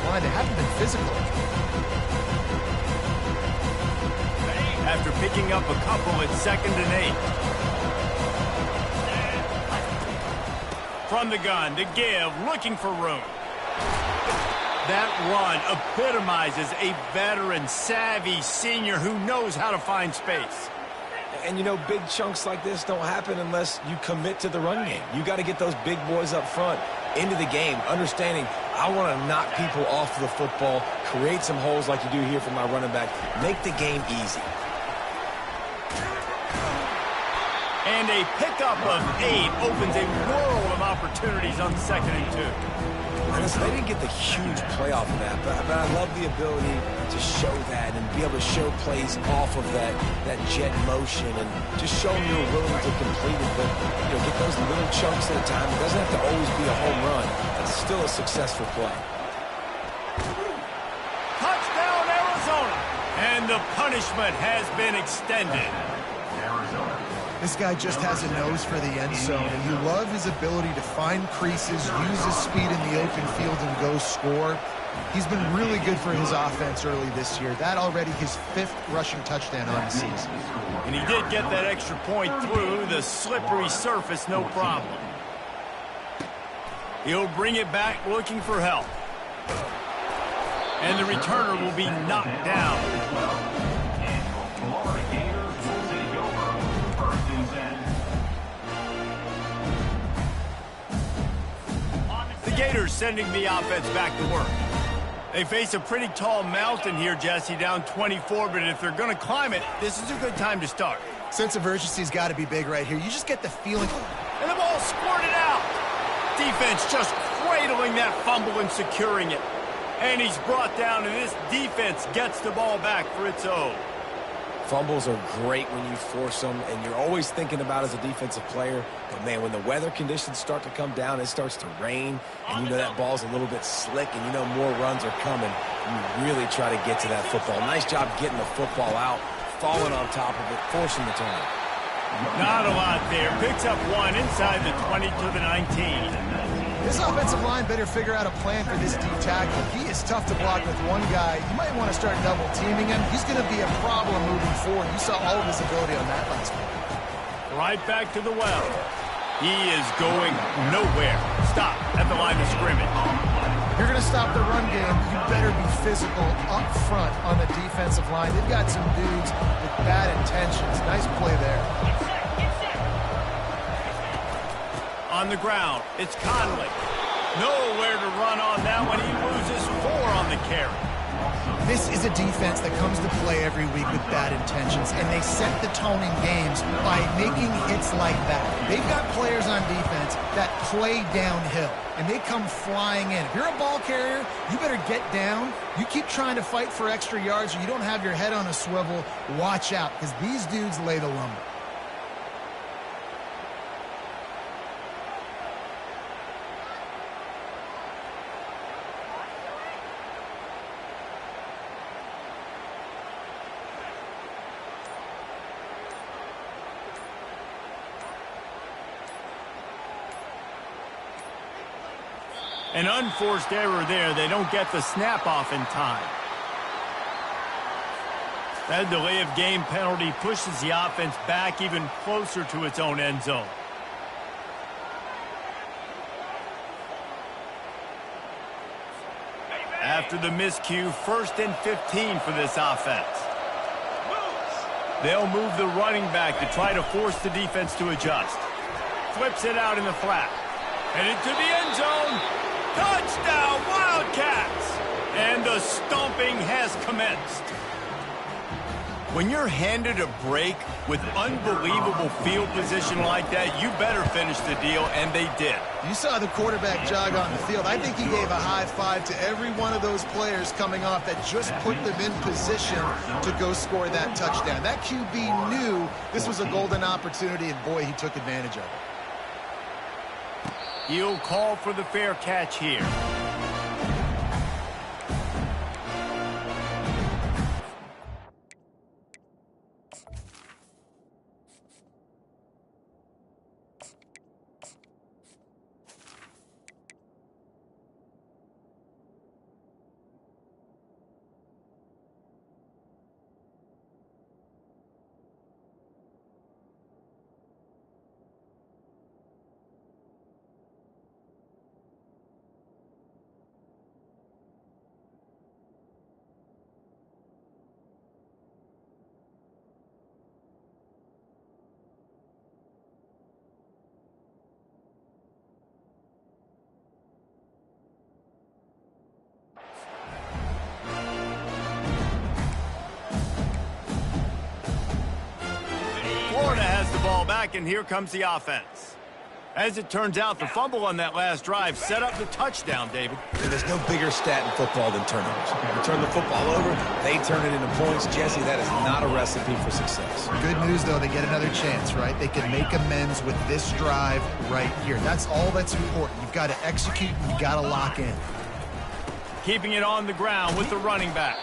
line. They haven't been physical. After picking up a couple at 2nd and 8. From the gun to give, looking for room. That run epitomizes a veteran, savvy senior who knows how to find space. And, you know, big chunks like this don't happen unless you commit to the run game. You got to get those big boys up front into the game, understanding I want to knock people off the football, create some holes like you do here for my running back, make the game easy. And a pickup of 8 opens a world of opportunities on 2nd and 2. Honestly, they didn't get the huge play off of that, but I love the ability to show that and be able to show plays off of that jet motion and just show them you're willing to complete it. But, you know, get those little chunks at a time. It doesn't have to always be a home run. That's still a successful play. Touchdown, Arizona! And the punishment has been extended. This guy just has a nose for the end zone, and you love his ability to find creases, use his speed in the open field, and go score. He's been really good for his offense early this year. That already his 5th rushing touchdown on the season. And he did get that extra point through the slippery surface, no problem. He'll bring it back looking for help. And the returner will be knocked down. Gators sending the offense back to work. They face a pretty tall mountain here, Jesse, down 24, but if they're going to climb it, this is a good time to start. Sense of urgency's got to be big right here. You just get the feeling. And the ball squirted out. Defense just cradling that fumble and securing it. And he's brought down, and this defense gets the ball back for its own. Fumbles are great when you force them, and you're always thinking about as a defensive player, but man, when the weather conditions start to come down, it starts to rain, and you know that ball's a little bit slick, and you know more runs are coming. You really try to get to that football. Nice job getting the football out, falling on top of it, forcing the turn. Not a lot there. Picks up 1 inside the 20 to the 19. This offensive line better figure out a plan for this D tackle. He is tough to block with one guy. You might want to start double teaming him. He's going to be a problem moving forward. You saw all of his ability on that last one. Right back to the well. He is going nowhere. Stop at the line of scrimmage. You're going to stop the run game. You better be physical up front on the defensive line. They've got some dudes with bad intentions. Nice play there. On the ground, it's Conley. Nowhere to run on that one. He loses 4 on the carry. This is a defense that comes to play every week with bad intentions, and they set the tone in games by making hits like that. They've got players on defense that play downhill, and they come flying in. If you're a ball carrier, you better get down. You keep trying to fight for extra yards, or you don't have your head on a swivel. Watch out, because these dudes lay the lumber. An unforced error there. They don't get the snap off in time. That delay of game penalty pushes the offense back even closer to its own end zone. After the miscue, 1st and 15 for this offense. They'll move the running back to try to force the defense to adjust. Flips it out in the flat. And into the end zone. Touchdown, Wildcats! And the stomping has commenced. When you're handed a break with unbelievable field position like that, you better finish the deal, and they did. You saw the quarterback jog on the field. I think he gave a high five to every one of those players coming off that just put them in position to go score that touchdown. That QB knew this was a golden opportunity, and boy, he took advantage of it. He'll call for the fair catch here. back, and here comes the offense. As it turns out, the fumble on that last drive set up the touchdown, David. And there's no bigger stat in football than turnovers. You turn the football over, they turn it into points. Jesse, that is not a recipe for success. Good news, though, they get another chance, right? They can make amends with this drive right here. That's all that's important. You've got to execute, and you've got to lock in. Keeping it on the ground with the running back.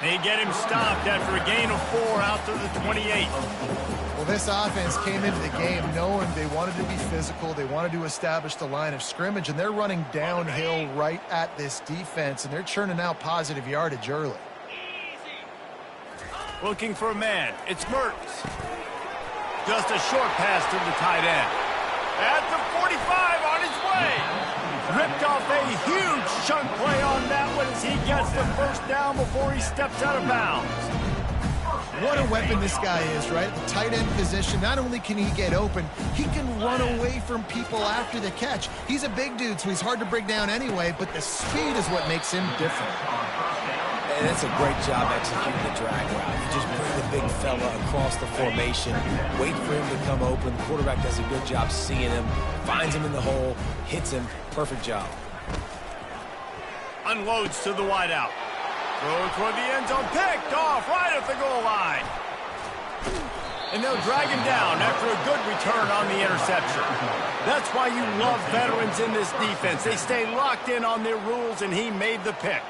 They get him stopped after a gain of 4 out to the 28. Well, this offense came into the game knowing they wanted to be physical. They wanted to establish the line of scrimmage, and they're running downhill right at this defense, and they're churning out positive yardage early. Looking for a man. It's Mertz. Just a short pass to the tight end. At the 45 on his way. Ripped off a huge chunk play on that one as he gets the first down before he steps out of bounds. What a weapon this guy is, right? The tight end position, not only can he get open, he can run away from people after the catch. He's a big dude, so he's hard to break down anyway, but the speed is what makes him different. And it's a great job executing the drag route. You just bring the big fella across the formation, wait for him to come open. The quarterback does a good job seeing him, finds him in the hole, hits him. Perfect job. Unloads to the wideout. Throw toward the end zone, picked off right at the goal line. And they'll drag him down after a good return on the interception. That's why you love veterans in this defense. They stay locked in on their rules, and he made the pick.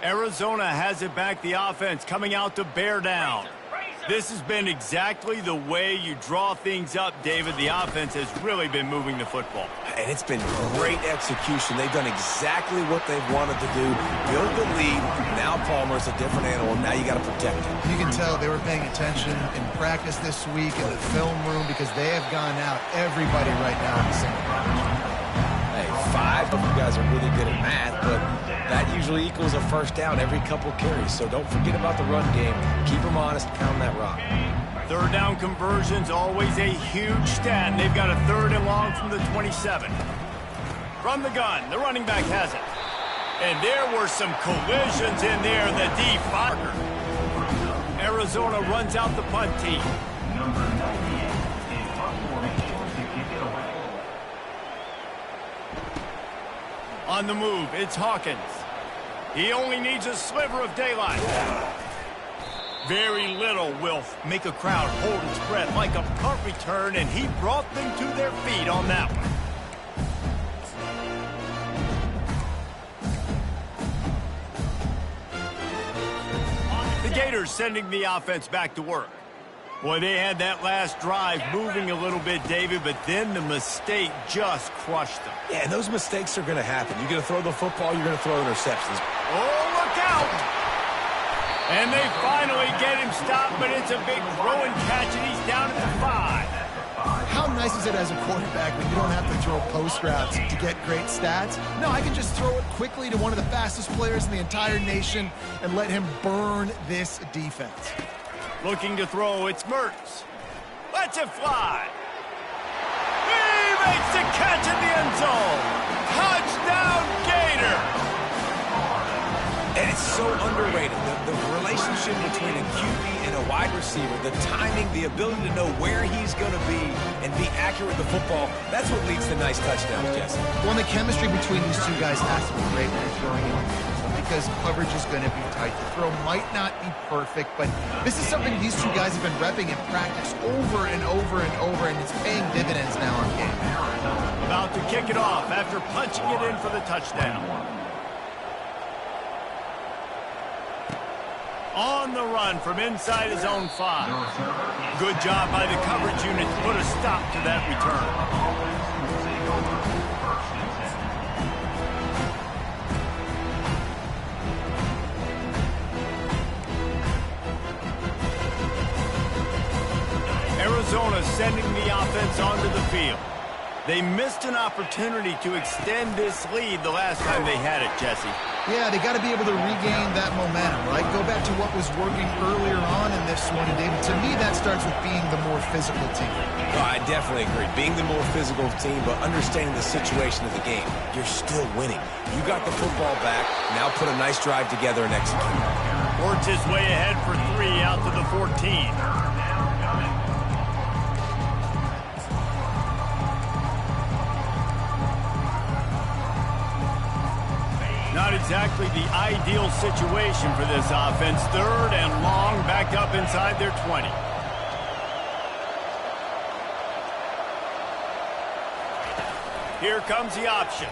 Arizona has it back, the offense coming out to bear down. This has been exactly the way you draw things up, David. The offense has really been moving the football. And it's been great execution. They've done exactly what they've wanted to do. Build the lead. Now Palmer's a different animal. Now you got to protect him. You can tell they were paying attention in practice this week in the film room because they have gone out everybody right now in the same package. Hey, 5 of you guys are really good at math, but that usually equals a first down every couple carries. So don't forget about the run game. Keep them honest. Pound that rock. Third down conversion's always a huge stat. They've got a 3rd and long from the 27. From the gun, the running back has it. And there were some collisions in there. The deep Parker. Arizona runs out the punt team. On the move, it's Hawkins. He only needs a sliver of daylight. Very little will make a crowd hold its breath like a punt return, and he brought them to their feet on that one. The Gators sending the offense back to work. Boy, they had that last drive moving a little bit, David, but then the mistake just crushed them. Yeah, and those mistakes are going to happen. You're going to throw the football, you're going to throw interceptions. Oh, look out! And they finally get him stopped, but it's a big throw and catch, and he's down at the 5. How nice is it as a quarterback when you don't have to throw post routes to get great stats? No, I can just throw it quickly to one of the fastest players in the entire nation and let him burn this defense. Looking to throw, it's Mertz. Lets it fly. He makes the catch in the end zone. Touchdown, Gator. And it's so underrated. The relationship between a QB and a wide receiver, the timing, the ability to know where he's going to be and be accurate with the football, that's what leads to nice touchdowns, Jesse. Well, the chemistry between these two guys has to be great when they're throwing in because coverage is going to be tight. The throw might not be perfect, but this is something these two guys have been repping in practice over and over and over, and it's paying dividends now on game. About to kick it off after punching it in for the touchdown. On the run from inside his own 5. Good job by the coverage unit to put a stop to that return. Arizona sending the offense onto the field. They missed an opportunity to extend this lead the last time they had it, Jesse. Yeah, they got to be able to regain that momentum, right? Go back to what was working earlier on in this one. And David, to me, that starts with being the more physical team. Oh, I definitely agree. Being the more physical team, but understanding the situation of the game. You're still winning. You got the football back. Now put a nice drive together and execute. Works his way ahead for 3 out to the 14. Not exactly the ideal situation for this offense. 3rd and long, backed up inside their 20. Here comes the option.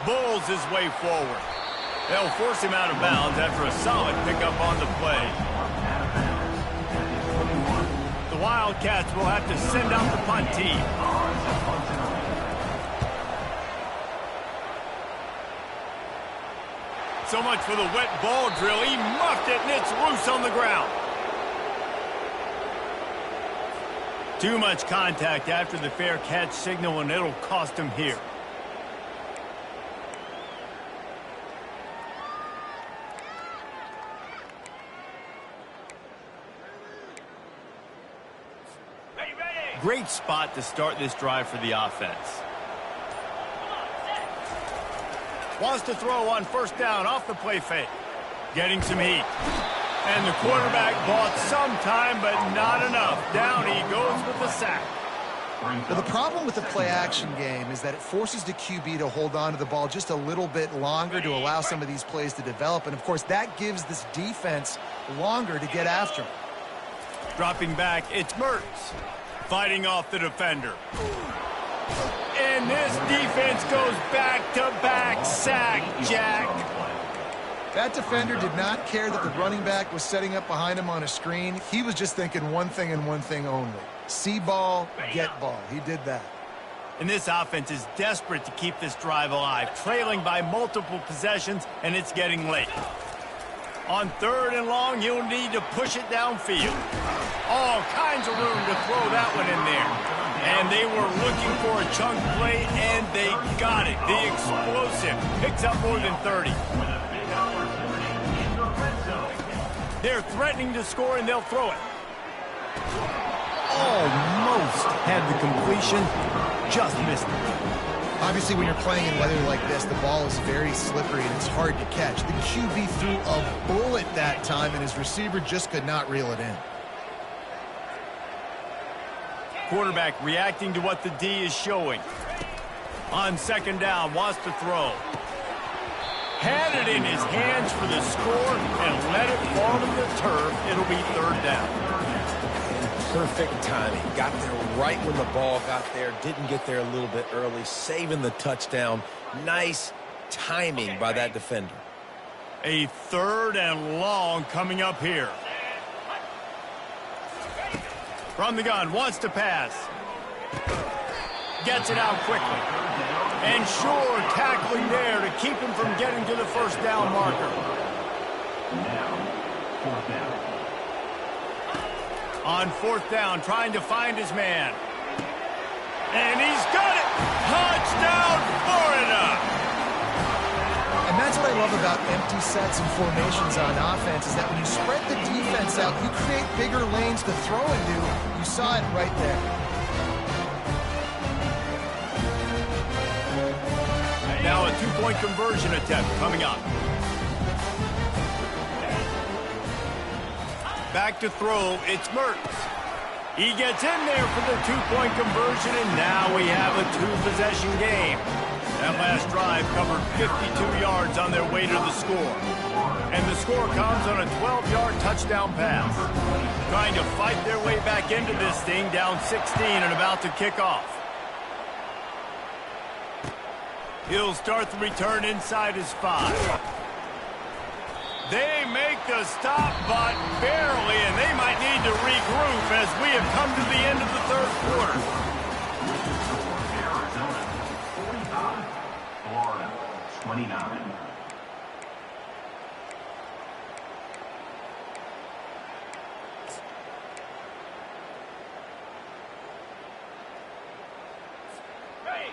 Bulls his way forward. They'll force him out of bounds after a solid pickup on the play. The Wildcats will have to send out the punt team. So much for the wet ball drill. He muffed it, and it's loose on the ground. Too much contact after the fair catch signal, and it'll cost him here. Great spot to start this drive for the offense. Wants to throw on 1st down off the play fake. Getting some heat. And the quarterback bought some time, but not enough. Down he goes with the sack. Well, the problem with the play-action game is that it forces the QB to hold on to the ball just a little bit longer to allow some of these plays to develop. And, of course, that gives this defense longer to get after him. Dropping back, it's Mertz. Fighting off the defender. And this defense goes back-to-back sack, Jack. That defender did not care that the running back was setting up behind him on a screen. He was just thinking one thing and one thing only. See ball, get ball. He did that. And this offense is desperate to keep this drive alive, trailing by multiple possessions, and it's getting late. On 3rd and long, he'll need to push it downfield. All kinds of room to throw that one in there. And they were looking for a chunk play, and they got it. The explosive picks up more than 30. They're threatening to score, and they'll throw it. Almost had the completion, just missed it. Obviously, when you're playing in weather like this, the ball is very slippery and it's hard to catch. The QB threw a bullet that time, and his receiver just could not reel it in. Quarterback reacting to what the D is showing. On 2nd down, wants to throw. Had it in his hands for the score and let it fall to the turf. It'll be 3rd down. Perfect timing. Got there right when the ball got there. Didn't get there a little bit early. Saving the touchdown. Nice timing by that defender. A 3rd and long coming up here. From the gun, wants to pass. Gets it out quickly. And sure, tackling there to keep him from getting to the 1st down marker. Now, 4th down. On 4th down, trying to find his man. And he's got it! Touchdown, Florida! And that's what I love about empty sets and formations on offense, is that when you spread the defense out, you create bigger lanes to throw into. You saw it right there. Now a 2-point conversion attempt coming up. Back to throw, it's Mertz. He gets in there for the 2-point conversion, and now we have a 2-possession game. That last drive covered 52 yards on their way to the score. And the score comes on a 12-yard touchdown pass. Trying to fight their way back into this thing, down 16 and about to kick off. He'll start the return inside his 5. They make the stop, but barely, and they might need to regroup as we have come to the end of the 3rd quarter. Arizona 45, Florida 29.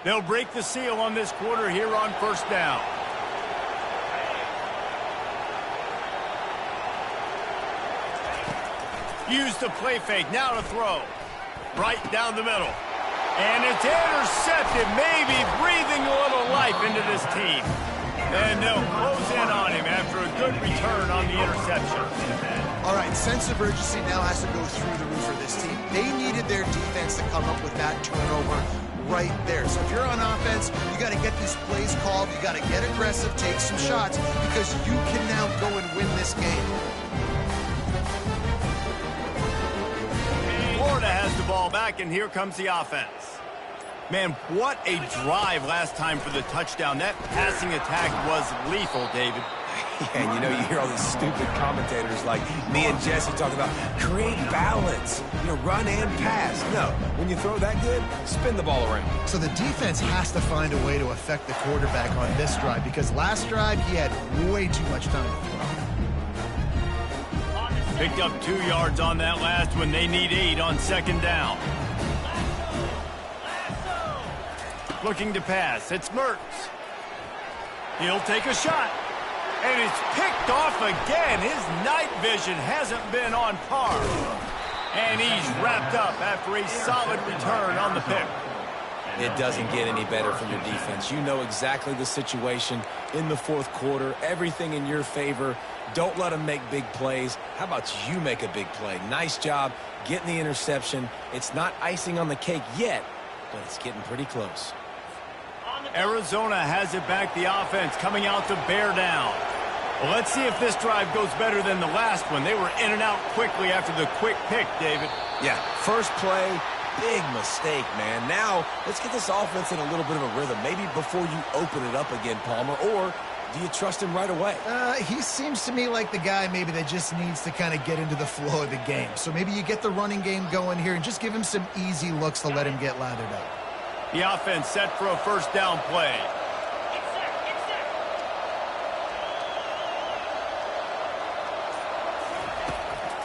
They'll break the seal on this quarter here on 1st down. Use the play fake, now to throw. Right down the middle. And it's intercepted, maybe breathing a little life into this team. And they'll close in on him after a good return on the interception. All right, sense of urgency now has to go through the roof for this team. They needed their defense to come up with that turnover right there. So if you're on offense, you got to get these plays called. You got to get aggressive, take some shots, because you can now go and win this game. Florida has the ball back, and here comes the offense. Man, what a drive last time for the touchdown. That passing attack was lethal, David. Yeah, and you know, you hear all these stupid commentators like me and Jesse talk about create balance, run and pass. No, when you throw that good, spin the ball around. So the defense has to find a way to affect the quarterback on this drive, because last drive he had way too much time to throw. Picked up 2 yards on that last one. They need 8 on second down. Looking to pass. It's Mertz. He'll take a shot. And it's picked off again. His night vision hasn't been on par. And he's wrapped up after a solid return on the pick. It doesn't get any better from your defense. You know exactly the situation in the fourth quarter. Everything in your favor. Don't let them make big plays. How about you make a big play? Nice job getting the interception. It's not icing on the cake yet, but it's getting pretty close. Arizona has it back, the offense coming out to bear down. Well, let's see if this drive goes better than the last one. They were in and out quickly after the quick pick, David. Yeah, first play, big mistake, man. Now, let's get this offense in a little bit of a rhythm. Maybe before you open it up again, Palmer, or do you trust him right away? He seems to me like the guy maybe that just needs to kind of get into the flow of the game. So maybe you get the running game going here and just give him some easy looks to let him get lathered up. The offense set for a first down play.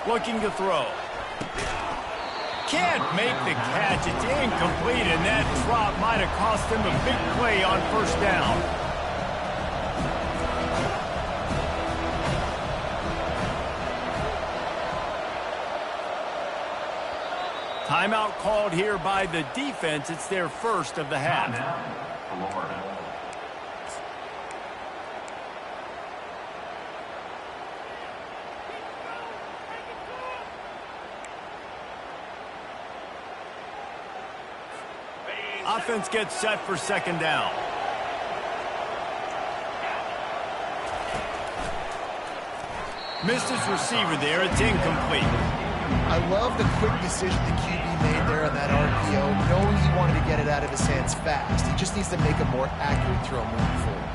Looking to throw. Can't make the catch. It's incomplete, and that drop might have cost him a big play on first down. Timeout called here by the defense. It's their first of the half. Florida. Offense gets set for second down. Missed his receiver there. It's incomplete. I love the quick decision the QB made there on that RPO, knowing he wanted to get it out of his hands fast. He just needs to make a more accurate throw moving forward.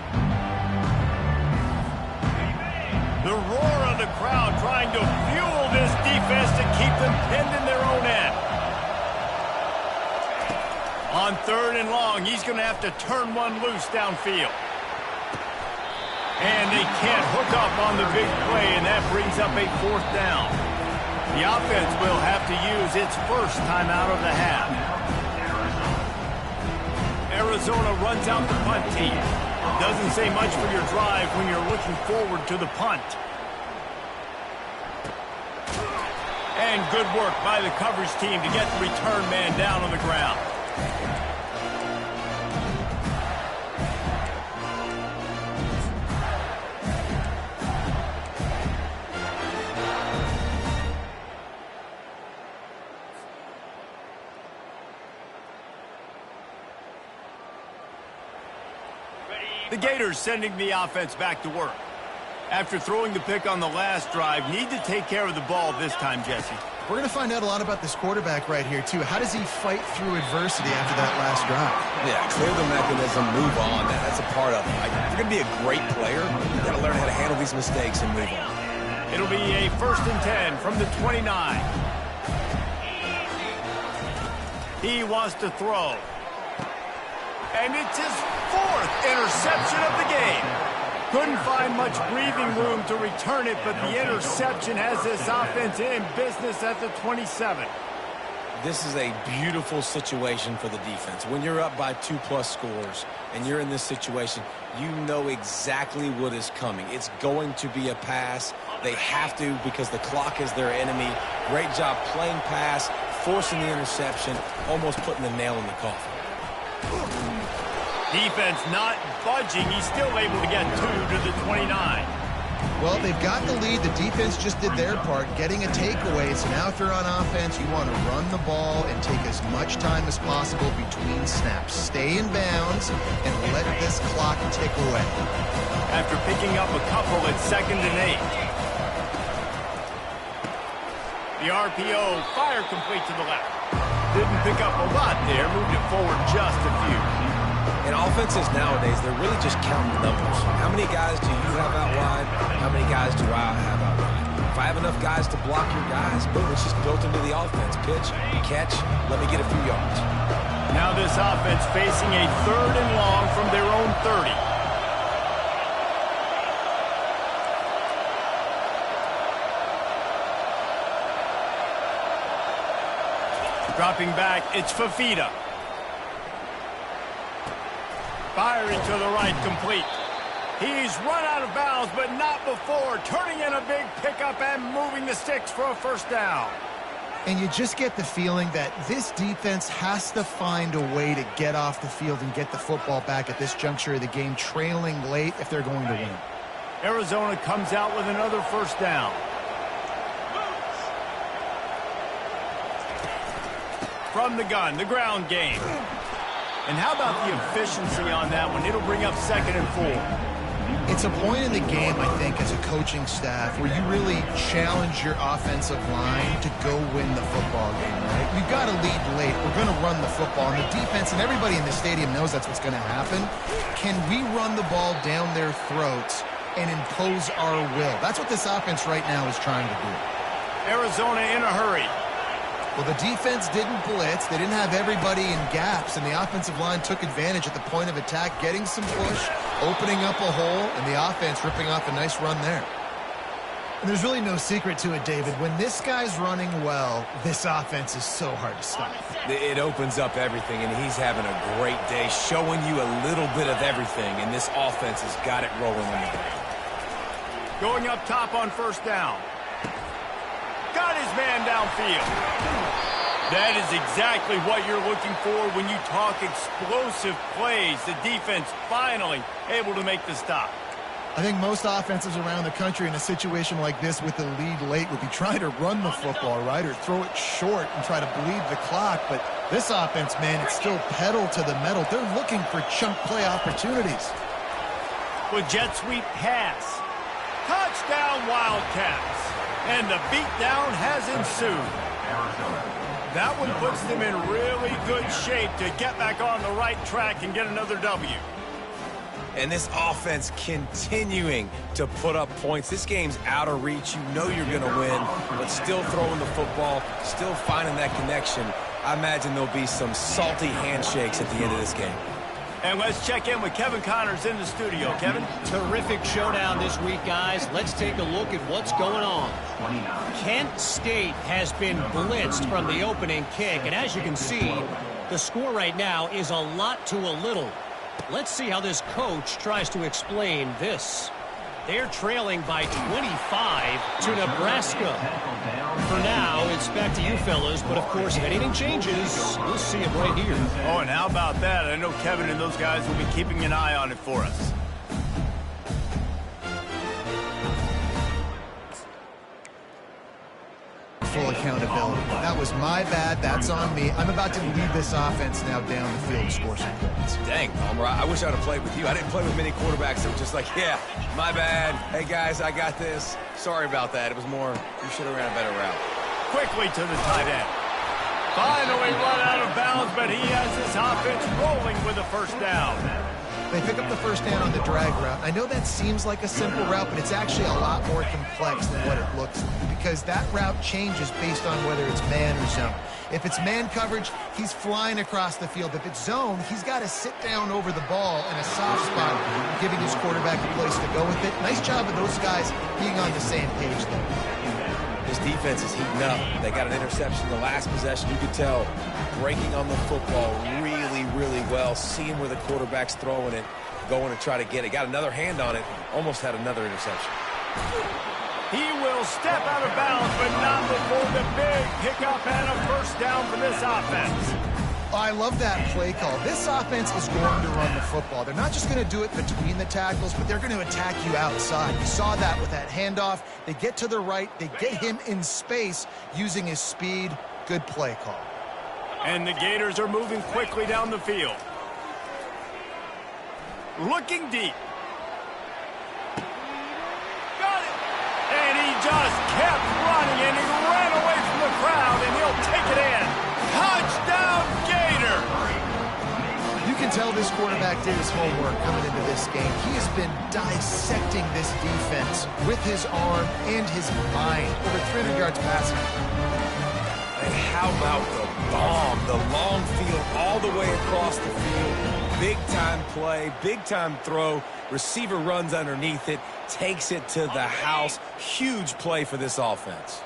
The roar of the crowd trying to fuel this defense to keep them pinned in their own end. On third and long, he's going to have to turn one loose downfield. And they can't hook up on the big play, and that brings up a fourth down. The offense will have to use its first timeout of the half. Arizona runs out the punt team. Doesn't say much for your drive when you're looking forward to the punt. And good work by the coverage team to get the return man down on the ground. The Gators sending the offense back to work. After throwing the pick on the last drive, need to take care of the ball this time, Jesse. We're going to find out a lot about this quarterback right here, too. How does he fight through adversity after that last drive? Yeah, clear the mechanism, move on. That's a part of it. Like, if you're going to be a great player, you've got to learn how to handle these mistakes and move on. It'll be a 1st and 10 from the 29. He wants to throw. And it's his 4th interception of the game. Couldn't find much breathing room to return it, but the interception has this offense in business at the 27. This is a beautiful situation for the defense. When you're up by 2+ scores and you're in this situation, you know exactly what is coming. It's going to be a pass. They have to because the clock is their enemy. Great job playing pass, forcing the interception, almost putting the nail in the coffin. Defense not budging. He's still able to get 2 to the 29. Well, they've got the lead. The defense just did their part, getting a takeaway. So now if they're on offense, you want to run the ball and take as much time as possible between snaps. Stay in bounds and let this clock tick away. After picking up a couple at 2nd and 8. The RPO, fire complete to the left. Didn't pick up a lot there, moved it forward just a few. In offenses nowadays, they're really just counting numbers. How many guys do you have out wide? How many guys do I have out wide? If I have enough guys to block your guys, boom, it's just built into the offense. Pitch, catch, let me get a few yards. Now this offense facing a 3rd and long from their own 30. Dropping back, it's Fafita. Firing to the right, complete. He's run out of bounds, but not before. Turning in a big pickup and moving the sticks for a 1st down. And you just get the feeling that this defense has to find a way to get off the field and get the football back at this juncture of the game, trailing late if they're going to win. Arizona comes out with another 1st down. From the gun, the ground game. And how about the efficiency on that one? It'll bring up 2nd and 4. It's a point in the game, I think, as a coaching staff where you really challenge your offensive line to go win the football game, right? We've got to lead late. We're going to run the football. And the defense and everybody in the stadium knows that's what's going to happen. Can we run the ball down their throats and impose our will? That's what this offense right now is trying to do. Arizona in a hurry. Well, the defense didn't blitz. They didn't have everybody in gaps, and the offensive line took advantage at the point of attack, getting some push, opening up a hole, and the offense ripping off a nice run there. And there's really no secret to it, David. When this guy's running well, this offense is so hard to stop. It opens up everything, and he's having a great day, showing you a little bit of everything, and this offense has got it rolling on the ground. Going up top on 1st down. Got his man downfield. That is exactly what you're looking for when you talk explosive plays. The defense finally able to make the stop. I think most offenses around the country in a situation like this with the lead late would be trying to run the football, right, or throw it short and try to bleed the clock. But this offense, man, it's still pedal to the metal. They're looking for chunk play opportunities. With jet sweep pass. Touchdown Wildcats. And the beatdown has ensued. That one puts them in really good shape to get back on the right track and get another W. And this offense continuing to put up points. This game's out of reach. You know you're going to win, but still throwing the football, still finding that connection. I imagine there'll be some salty handshakes at the end of this game. And let's check in with Kevin Connors in the studio. Kevin? Terrific showdown this week, guys. Let's take a look at what's going on. Kent State has been blitzed from the opening kick, and as you can see, the score right now is a lot to a little. Let's see how this coach tries to explain this. They're trailing by 25 to Nebraska. For now, it's back to you fellas, but of course, if anything changes, we'll see it right here. Oh, and how about that? I know Kevin and those guys will be keeping an eye on it for us. Full accountability. That was my bad. That's on me. I'm about to lead this offense now down the field to score some points. Dang, Palmer, I wish I'd have played with you. I didn't play with many quarterbacks that were just like, yeah, my bad. Hey, guys, I got this. Sorry about that. It was more, you should have ran a better route. Quickly to the tight end. Finally run out of bounds, but he has his offense rolling with a 1st down. They pick up the 1st down on the drag route. I know that seems like a simple route, but it's actually a lot more complex than what it looks like because that route changes based on whether it's man or zone. If it's man coverage, he's flying across the field. If it's zone, he's got to sit down over the ball in a soft spot, giving his quarterback a place to go with it. Nice job of those guys being on the same page there. This defense is heating up. They got an interception the last possession. You could tell breaking on the football really, really well, seeing where the quarterback's throwing it, going to try to get it. Got another hand on it, almost had another interception. He will step out of bounds, but not before the big pickup and a first down for this offense. I love that play call. This offense is going to run the football. They're not just going to do it between the tackles, but they're going to attack you outside. You saw that with that handoff. They get to the right. They get him in space using his speed. Good play call. And the Gators are moving quickly down the field. Looking deep. Got it. And he just kept running, and he ran away from the crowd, and he'll take it in. Touchdown, Gator! You can tell this quarterback did his homework coming into this game. He has been dissecting this defense with his arm and his mind. Over 300 yards passing. And how about the bomb? The long field all the way across the field. Big-time play, big-time throw. Receiver runs underneath it, takes it to the house. Huge play for this offense.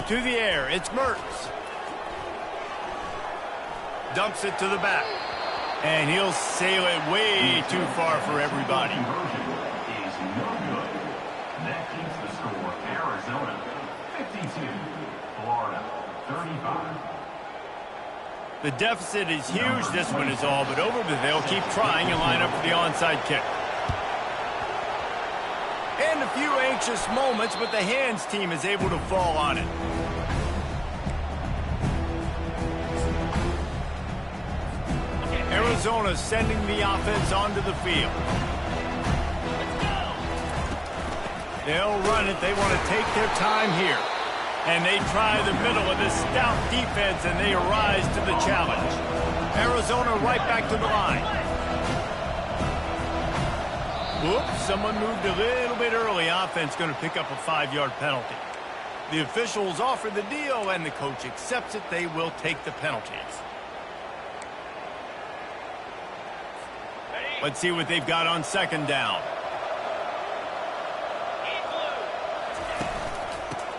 To the air, it's Mertz. Dumps it to the back. And he'll sail it way too far for everybody. Is no good. That keeps the score Arizona 52, Florida 35. The deficit is huge. This one is all but over, but they'll keep trying and line up for the onside kick. And a few anxious moments, but the hands team is able to fall on it. Arizona sending the offense onto the field. They'll run it. They want to take their time here. And they try the middle of this stout defense, and they rise to the challenge. Arizona right back to the line. Whoops, someone moved a little bit early. Offense going to pick up a 5-yard penalty. The officials offer the deal, and the coach accepts it. They will take the penalties. Let's see what they've got on second down.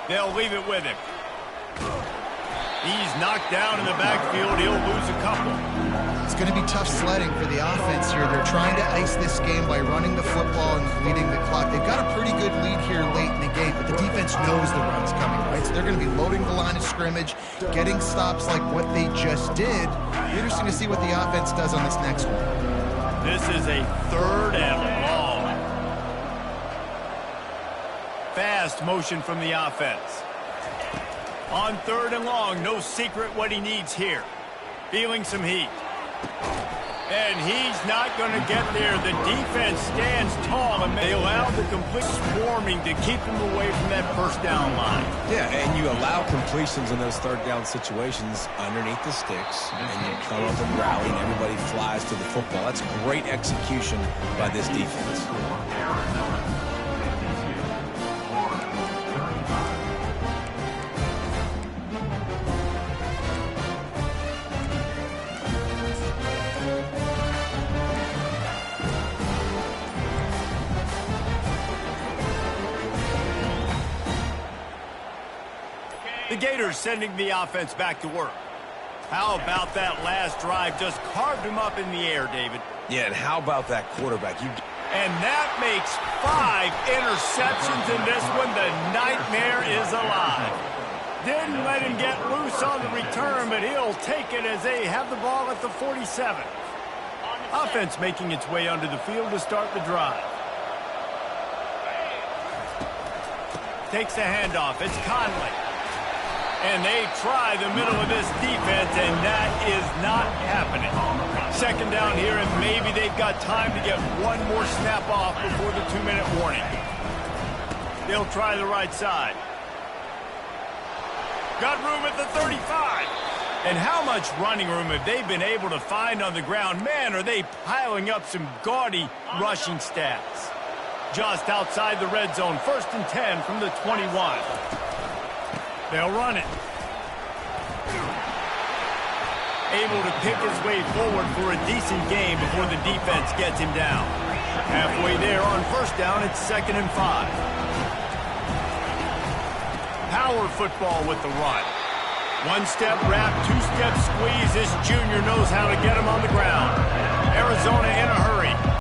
They'll leave it with him. He's knocked down in the backfield. He'll lose a couple. It's going to be tough sledding for the offense here. They're trying to ice this game by running the football and leading the clock. They've got a pretty good lead here late in the game, but the defense knows the run's coming, right? So they're going to be loading the line of scrimmage, getting stops like what they just did. Interesting to see what the offense does on this next one. This is a 3rd and long. Fast motion from the offense. On 3rd and long, no secret what he needs here. Feeling some heat. And he's not going to get there. The defense stands tall, and they allow the complete swarming to keep him away from that first down line. Yeah, and you allow completions in those 3rd down situations underneath the sticks, and you come up and rally, and everybody flies to the football. That's great execution by this defense. Arizona 52, Florida 35. The Gators sending the offense back to work. How about that last drive? Just carved him up in the air, David. Yeah, and how about that quarterback? And that makes 5 interceptions in this one. The nightmare is alive. Didn't let him get loose on the return, but he'll take it as they have the ball at the 47. Offense making its way onto the field to start the drive. Takes the handoff. It's Conley. And they try the middle of this defense, and that is not happening. Second down here, and maybe they've got time to get one more snap off before the 2-minute warning. They'll try the right side. Got room at the 35. And how much running room have they been able to find on the ground? Man, are they piling up some gaudy rushing stats. Just outside the red zone, 1st and 10 from the 21. They'll run it. Able to pick his way forward for a decent game before the defense gets him down. Halfway there on 1st down, it's 2nd and 5. Power football with the run. One-step wrap, two-step squeeze. This junior knows how to get him on the ground. Arizona in a hurry.